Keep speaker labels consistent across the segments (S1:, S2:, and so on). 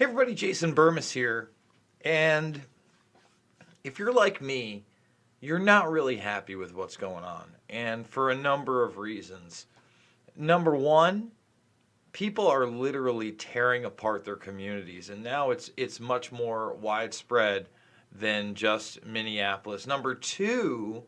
S1: Hey everybody, Jason Burmis here, and if you're like me, you're not really happy with what's going on, and for a number of reasons. Number one, people are literally tearing apart their communities, and now it's much more widespread than just Minneapolis. Number two,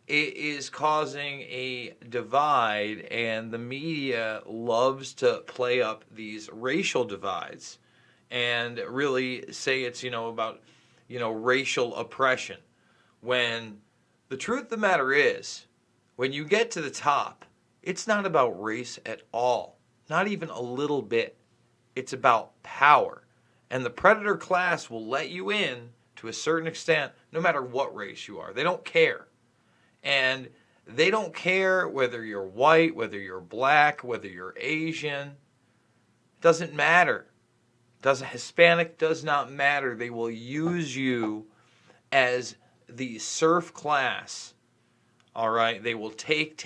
S1: it is causing a divide, and the media loves to play up these racial divides and really say it's, about, racial oppression. When the truth of the matter is, when you get to the top, it's not about race at all. Not even a little bit. It's about power. And the predator class will let you in to a certain extent, no matter what race you are. They don't care. And they don't care whether you're white, whether you're black, whether you're Asian. It doesn't matter. Hispanic does not matter. They will use you as the serf class. All right? They will take.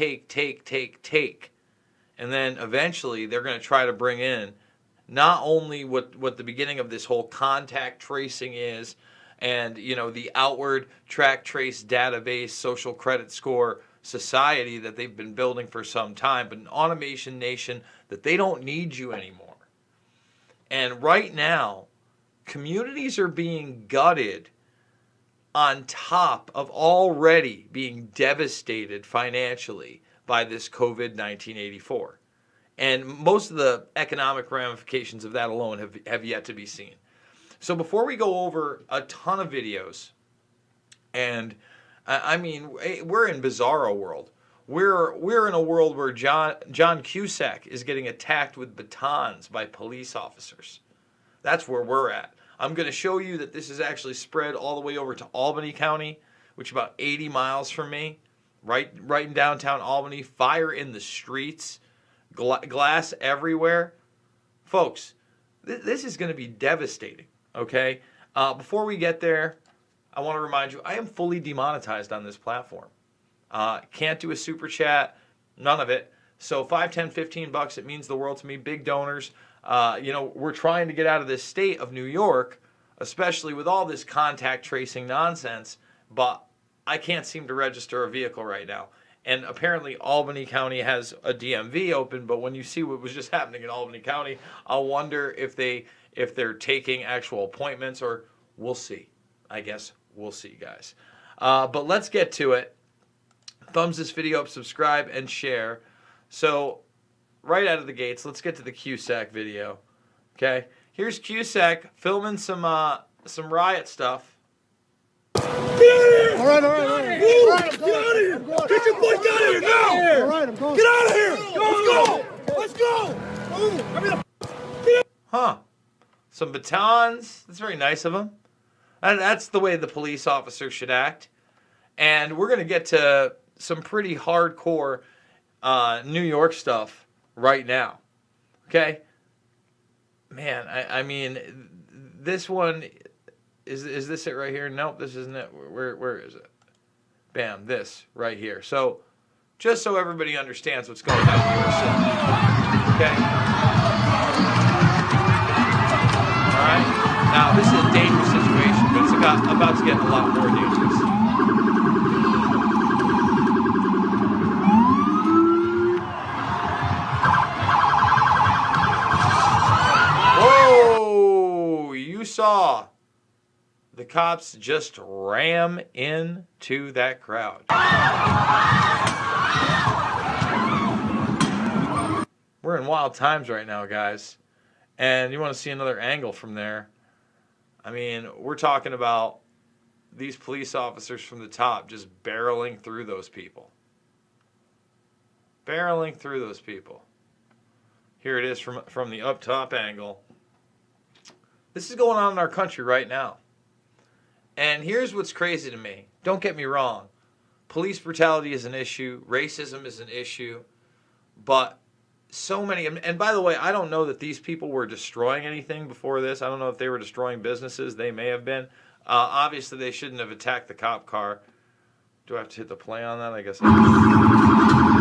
S1: And then eventually they're going to try to bring in not only what the beginning of this whole contact tracing is, and the outward track trace database social credit score society that they've been building for some time, but an automation nation that they don't need you anymore. And right now, communities are being gutted on top of already being devastated financially by this COVID1984. And most of the economic ramifications of that alone have yet to be seen. So before we go over a ton of videos, and we're in bizarro world. We're in a world where John Cusack is getting attacked with batons by police officers. That's where we're at. I'm going to show you that this is actually spread all the way over to Albany County, which is about 80 miles from me, right in downtown Albany. Fire in the streets, glass everywhere. Folks, this is going to be devastating, okay? Before we get there, I want to remind you, I am fully demonetized on this platform. Can't do a super chat, none of it. So $5, $10, $15, it means the world to me. Big donors. We're trying to get out of this state of New York, especially with all this contact tracing nonsense, but I can't seem to register a vehicle right now. And apparently Albany County has a DMV open, but when you see what was just happening in Albany County, I'll wonder if they're taking actual appointments, or we'll see. I guess we'll see, guys. But let's get to it. Thumbs this video up, subscribe, and share. So, right out of the gates, let's get to the Cusack video. Okay? Here's Cusack filming some riot stuff.
S2: Get out of here!
S3: All right.
S2: Get out of here! Get your boy out of here now!
S3: All right, I'm going.
S2: Get out of here! Let's go!
S1: Huh. Some batons. That's very nice of him. And that's the way the police officer should act. And we're going to get to some pretty hardcore New York stuff right now. Okay? Man, I mean, this one, is this it right here? Nope, this isn't it. Where is it? Bam, this right here. So, just so everybody understands what's going on in New York City. Okay? Alright? Now, this is a dangerous situation, but it's about to get a lot more dangerous. Whoa! You saw the cops just ram into that crowd. We're in wild times right now, guys. And you want to see another angle from there. I mean, we're talking about these police officers from the top just barreling through those people. Barreling through those people. Here it is from the up top angle. This is going on in our country right now. And here's what's crazy to me. Don't get me wrong. Police brutality is an issue. Racism is an issue. But so many, and by the way, I don't know that these people were destroying anything before this. I don't know if they were destroying businesses. They may have been. Obviously, they shouldn't have attacked the cop car. Do I have to hit the play on that? I guess I do.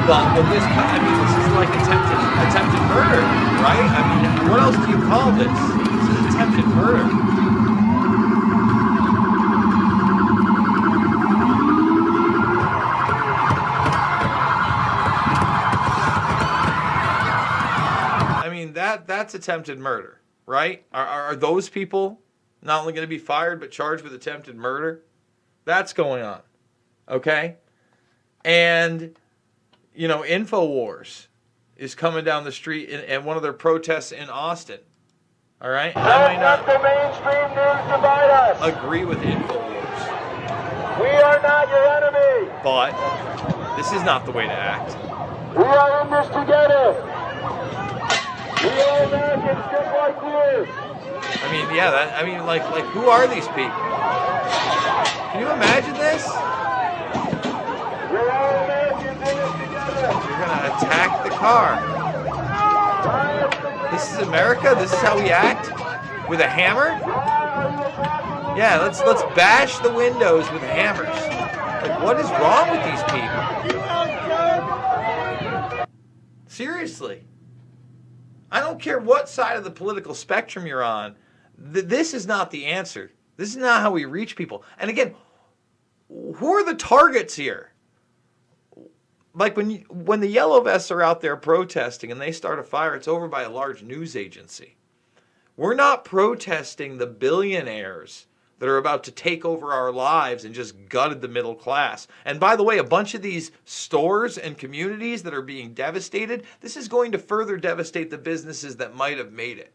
S1: But this, I mean, this is like attempted murder, right? I mean, what else do you call this? This is attempted murder. I mean, that's attempted murder, right? Are those people not only going to be fired but charged with attempted murder? That's going on, okay? And, you know, InfoWars is coming down the street in one of their protests in Austin, all right? And I might not
S2: the mainstream news divide us.
S1: agree with InfoWars,
S2: We are not your enemy.
S1: but this is not the way to act.
S2: We are in this together. We are Americans just like you.
S1: I mean, yeah, like who are these people? Can you imagine this?
S2: We're all Americans in this together.
S1: You're going to attack the car. This is America? This is how we act? With a hammer? Yeah, let's bash the windows with hammers. Like, what is wrong with these people? Seriously. I don't care what side of the political spectrum you're on. This is not the answer. This is not how we reach people. And again, who are the targets here? Like when the yellow vests are out there protesting and they start a fire, it's over by a large news agency. We're not protesting the billionaires that are about to take over our lives and just gutted the middle class. And by the way, a bunch of these stores and communities that are being devastated, this is going to further devastate the businesses that might have made it.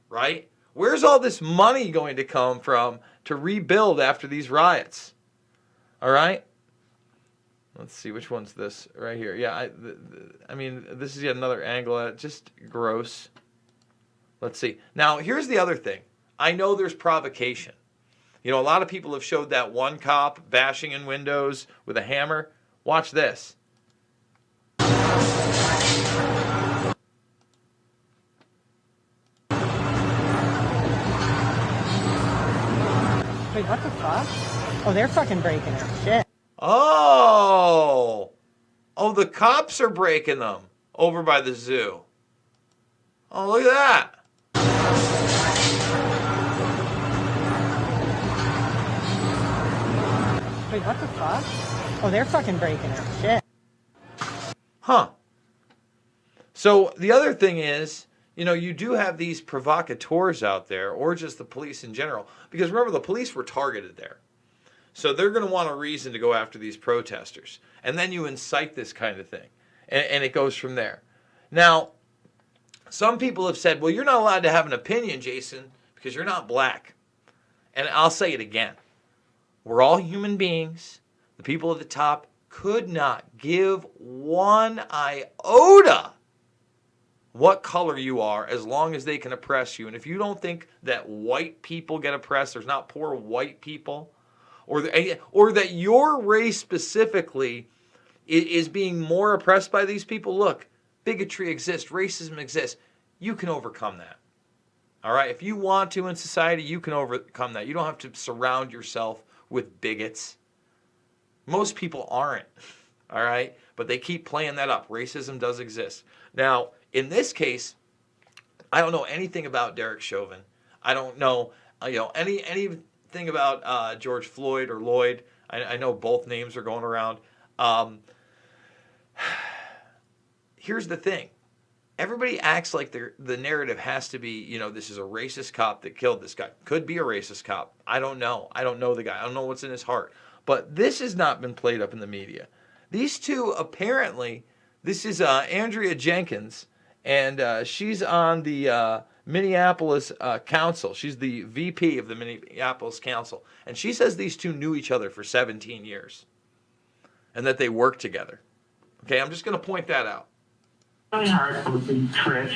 S1: Right? Where's all this money going to come from to rebuild after these riots? All right? Let's see, which one's this right here? Yeah, I mean, this is yet another angle at it. Just gross. Let's see. Now, here's the other thing. I know there's provocation. You know, a lot of people have showed that one cop bashing in windows with a hammer. Watch this.
S3: Wait, what the fuck? Oh, they're fucking breaking it. Shit.
S1: Oh, the cops are breaking them over by the zoo. Oh, look at that.
S3: Wait, what the fuck? Oh, they're fucking breaking it. Shit.
S1: Huh. So the other thing is, you know, you do have these provocateurs out there, or just the police in general. Because remember, the police were targeted there. So they're going to want a reason to go after these protesters. And then you incite this kind of thing. And it goes from there. Now, some people have said, well, you're not allowed to have an opinion, Jason, because you're not black. And I'll say it again. We're all human beings. The people at the top could not give one iota what color you are as long as they can oppress you. And if you don't think that white people get oppressed, there's not poor white people, or that your race specifically is being more oppressed by these people, look, bigotry exists, racism exists. You can overcome that. All right? If you want to in society, you can overcome that. You don't have to surround yourself with bigots. Most people aren't. All right? But they keep playing that up. Racism does exist. Now, in this case, I don't know anything about Derek Chauvin. I don't know, anything about George Floyd or Lloyd. I know both names are going around. Here's the thing. Everybody acts like the narrative has to be, this is a racist cop that killed this guy. Could be a racist cop. I don't know. I don't know the guy. I don't know what's in his heart. But this has not been played up in the media. These two, apparently, this is Andrea Jenkins, and she's on the Minneapolis Council. She's the VP of the Minneapolis Council. And she says these two knew each other for 17 years and that they worked together. Okay, I'm just going to point that out.
S4: Really hard for Chris.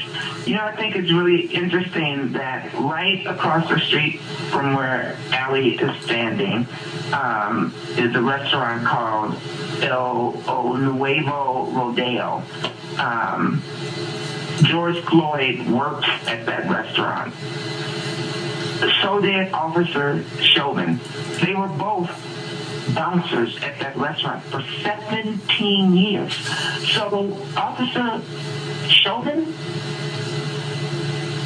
S4: I think it's really interesting that right across the street from where Allie is standing is a restaurant called El Nuevo Rodeo. George Floyd worked at that restaurant. So did Officer Chauvin. They were both bouncers at that restaurant for 17 years. So Officer Chauvin,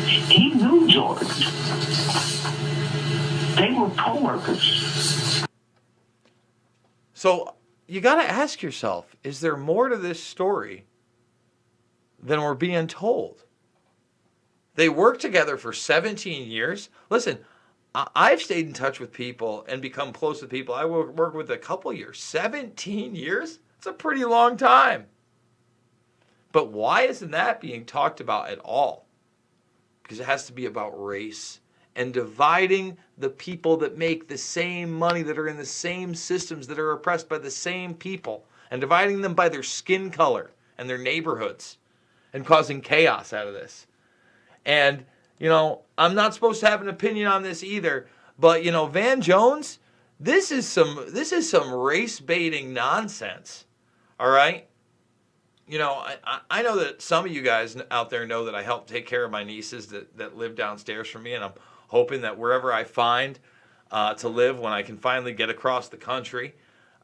S4: he knew George. They were co-workers.
S1: So you got to ask yourself, is there more to this story than we're being told? They worked together for 17 years. Listen, I've stayed in touch with people and become close with people I worked with a couple years. 17 years? It's a pretty long time. But why isn't that being talked about at all? Because it has to be about race and dividing the people that make the same money, that are in the same systems, that are oppressed by the same people, and dividing them by their skin color and their neighborhoods, and causing chaos out of this. And, you know, I'm not supposed to have an opinion on this either, but, you know, Van Jones, this is some race baiting nonsense. All right? You know, I know that some of you guys out there know that I help take care of my nieces that live downstairs from me, and I'm hoping that wherever I find to live when I can finally get across the country,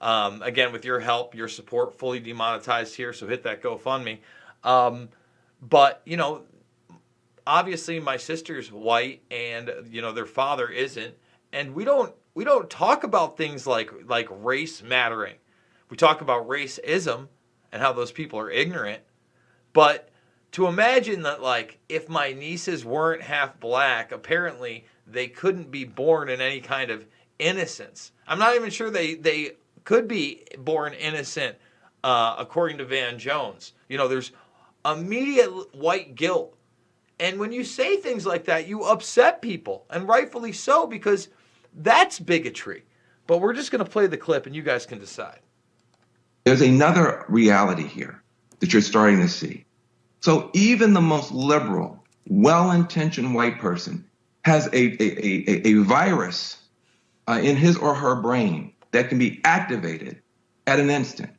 S1: again, with your help, your support, fully demonetized here, so hit that GoFundMe. But, you know, obviously my sister's white and, you know, their father isn't, and we don't talk about things like race mattering. We talk about racism and how those people are ignorant. But to imagine that, like, if my nieces weren't half black, apparently they couldn't be born in any kind of innocence. I'm not even sure they could be born innocent, according to Van Jones. You know, there's immediate white guilt. And when you say things like that, you upset people, and rightfully so, because that's bigotry. But we're just going to play the clip, and you guys can decide.
S5: There's another reality here that you're starting to see. So even the most liberal, well-intentioned white person has a virus in his or her brain that can be activated at an instant.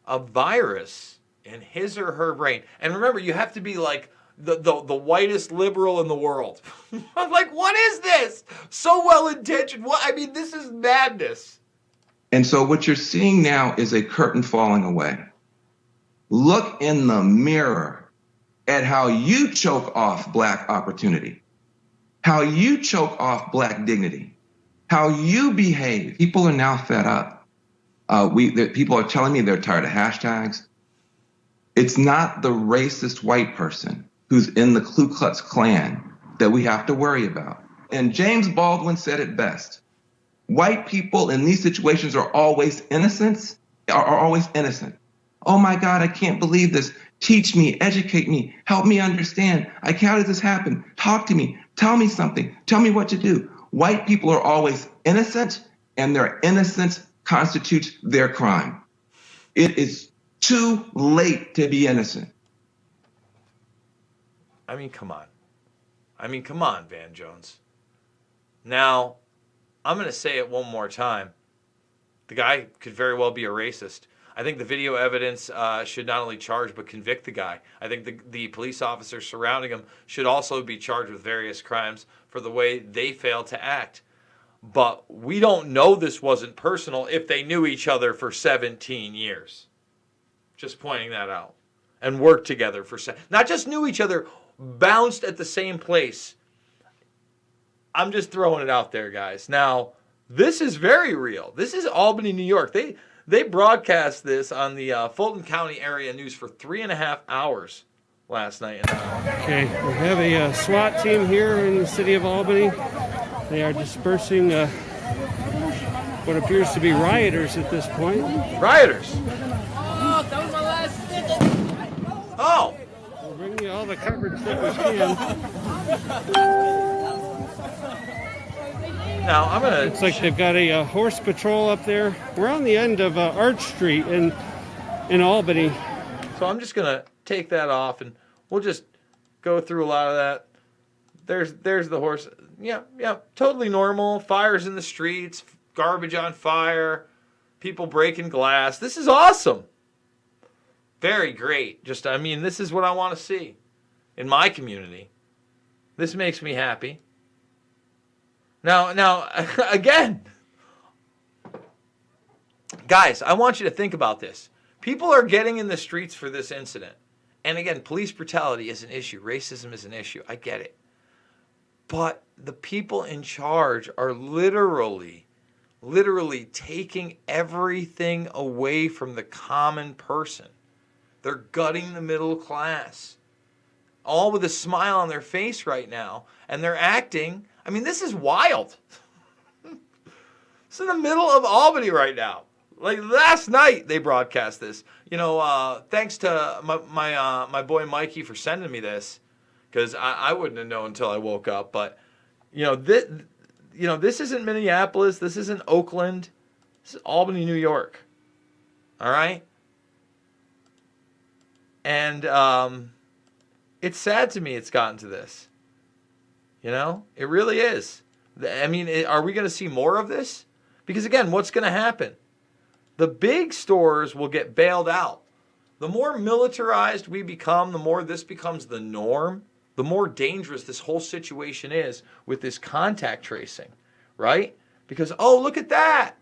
S1: A virus in his or her brain. And remember, you have to be like the whitest liberal in the world. I'm like, what is this? So well-intentioned. What? I mean, this is madness.
S5: And so what you're seeing now is a curtain falling away. Look in the mirror at how you choke off black opportunity, how you choke off black dignity, how you behave. People are now fed up. People are telling me they're tired of hashtags. It's not the racist white person who's in the Ku Klux Klan that we have to worry about. And James Baldwin said it best. White people in these situations are always innocent. Oh my God, I can't believe this. Teach me, educate me, help me understand. How did this happen? Talk to me, tell me something, tell me what to do. White people are always innocent, and their innocence constitutes their crime. It is too late to be innocent.
S1: I mean, come on, Van Jones. Now, I'm going to say it one more time. The guy could very well be a racist. I think the video evidence should not only charge but convict the guy. I think the police officers surrounding him should also be charged with various crimes for the way they failed to act. But we don't know this wasn't personal if they knew each other for 17 years. Just pointing that out. And worked together for not just knew each other, bounced at the same place. I'm just throwing it out there, guys. Now, this is very real. This is Albany, New York. They broadcast this on the Fulton County area news for 3.5 hours last night.
S6: Okay, we have a SWAT team here in the city of Albany. They are dispersing what appears to be rioters at this point.
S1: Rioters?
S7: Oh, that was my last ticket.
S1: Oh!
S6: We'll bring you all the coverage that we can.
S1: Now, I'm going to...
S6: Looks like they've got a horse patrol up there. We're on the end of Arch Street in Albany.
S1: So I'm just going to take that off, and we'll just go through a lot of that. There's the horse. Yeah, totally normal. Fires in the streets, garbage on fire, people breaking glass. This is awesome. Very great. This is what I want to see in my community. This makes me happy. Now, again, Guys, I want you to think about this. People are getting in the streets for this incident. And again, police brutality is an issue. Racism is an issue. I get it. But the people in charge are literally taking everything away from the common person. They're gutting the middle class. All with a smile on their face right now. And they're acting, I mean, this is wild. It's in the middle of Albany right now. Like last night they broadcast this. You know, thanks to my boy Mikey for sending me this, because I wouldn't have known until I woke up. But this isn't Minneapolis. This isn't Oakland. This is Albany, New York. All right. And it's sad to me it's gotten to this. You know, it really is. I mean, are we going to see more of this? Because again, what's going to happen? The big stores will get bailed out. The more militarized we become, the more this becomes the norm, the more dangerous this whole situation is with this contact tracing, right? Because, oh, look at that.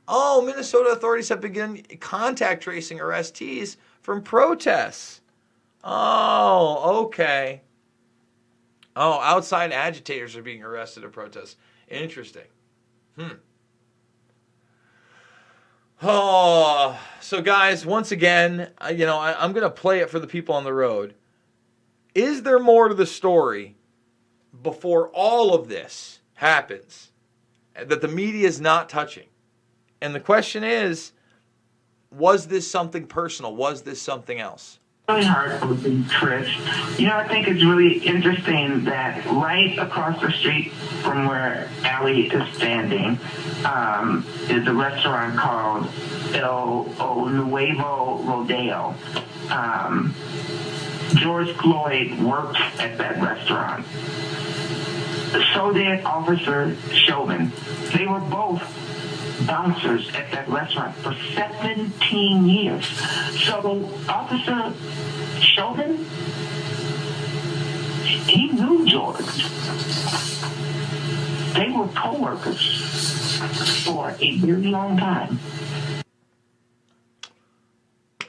S1: Oh, Minnesota authorities have begun contact tracing arrestees from protests. Oh, okay. Oh, outside agitators are being arrested at protests. Interesting. Oh, so guys, once again, I'm going to play it for the people on the road. Is there more to the story before all of this happens that the media is not touching? And the question is, was this something personal? Was this something else?
S4: Really hard for the Trish. I think it's really interesting that right across the street from where Allie is standing is a restaurant called El Nuevo Rodeo. George Floyd worked at that restaurant. So did Officer Chauvin. They were both bouncers at that restaurant for 17 years. So Officer Chauvin, he knew George. They were co-workers for a very long time.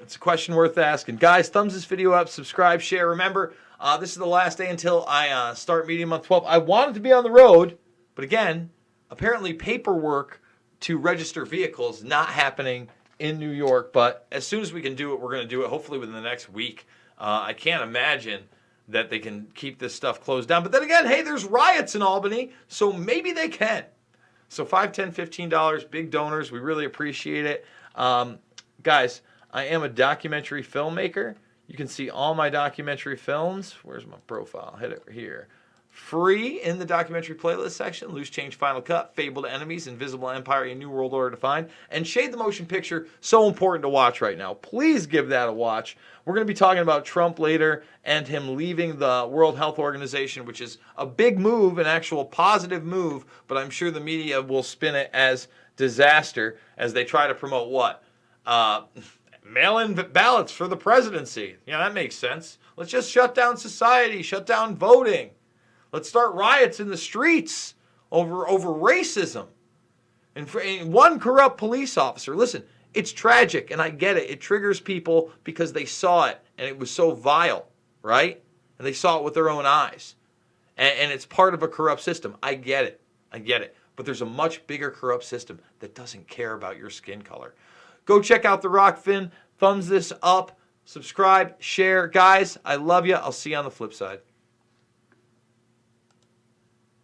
S1: It's a question worth asking. Guys, thumbs this video up, subscribe, share. Remember, this is the last day until I start Media Month 12. I wanted to be on the road, but again, apparently paperwork to register vehicles not happening in New York. But as soon as we can do it, we're going to do it, hopefully within the next week. I can't imagine that they can keep this stuff closed down. But then again, hey, there's riots in Albany, so maybe they can. So $5, $10, $15, big donors. We really appreciate it. Guys, I am a documentary filmmaker. You can see all my documentary films. Where's my profile? Hit it here. Free in the documentary playlist section. Loose Change, Final Cut, Fabled Enemies, Invisible Empire, A New World Order Defined, and Shade the Motion Picture. So important to watch right now. Please give that a watch. We're going to be talking about Trump later and him leaving the World Health Organization, which is a big move, an actual positive move, but I'm sure the media will spin it as disaster as they try to promote what? Mail-in ballots for the presidency. Yeah, that makes sense. Let's just shut down society, shut down voting. Let's start riots in the streets over racism. And for one corrupt police officer. Listen, it's tragic, and I get it. It triggers people because they saw it, and it was so vile, right? And they saw it with their own eyes. And it's part of a corrupt system. I get it. I get it. But there's a much bigger corrupt system that doesn't care about your skin color. Go check out The Rockfin. Thumbs this up. Subscribe. Share. Guys, I love you. I'll see you on the flip side.